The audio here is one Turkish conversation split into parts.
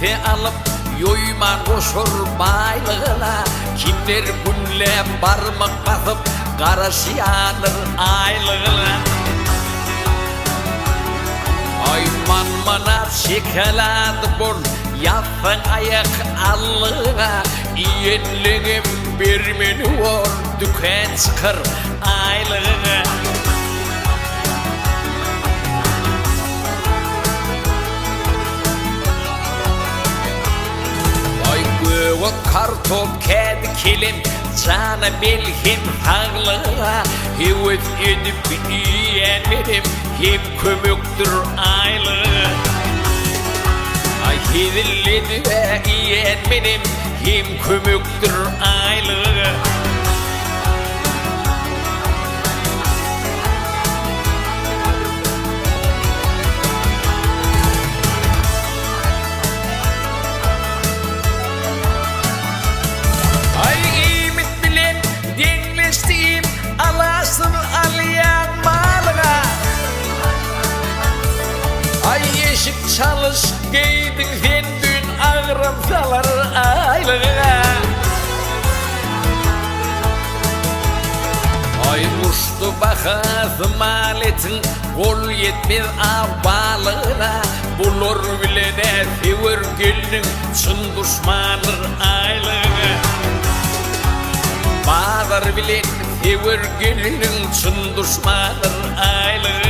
Milleti alıp yoyma koşur baylığına. Kimler günle parmak basıp karşı yanır aylığına. Ay manmanar şekaladı bol yatsın ayak allığına. İyenliğim bir milyon dükkan çıkar aylığına. Ay kartop kedi kilim canı bilhim hağlığa. Hivet edip yiyen benim him kömüktür aylığı. Ay hidilledi ve yiyen benim him kömüktür aylığı. Çalış giydin sen dün ağrımsalar aylığına. Ay uçtu bakası maletin kol yetmez avbalığına. Bulur bilene sever gelinin çın düşmanır aylığına. Bağlar bilen sever gelinin çın düşmanır aylığına.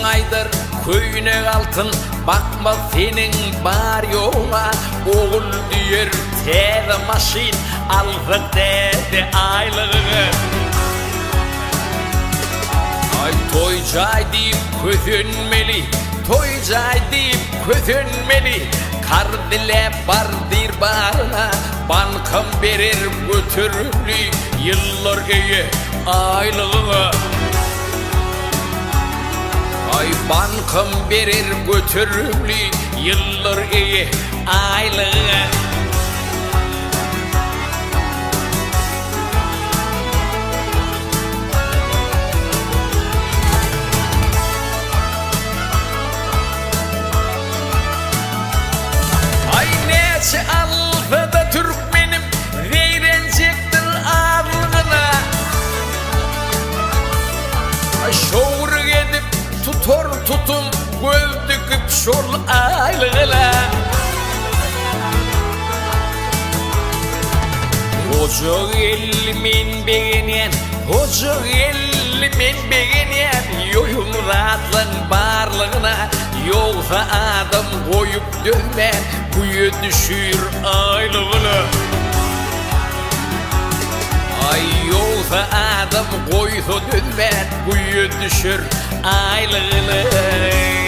Aydır köyüne altın bakma senin bar yola. Oğul diyer teve maşin aldı dedi aylığı. Ay toycay deyip kötünmeli, toycay deyip kötünmeli. Kar dile bardir barına bankam verir götürülü yıllar geye aylığı. Ay bankam verir götürülü yıllar iyi aylığı. Ay nece aldı da Türkmenim verecektir ağlığına. Ay şoğru edip tutor tutum göldüküp şol aylığına. Hoca elimin beğenen, hoca elimin beğenen. Yoyum rahatlığın barlığına. Yoksa adam koyup dövme kuyu düşür aylığına. Ay yoksa adam koysa dönme kuyu düşür aylığına.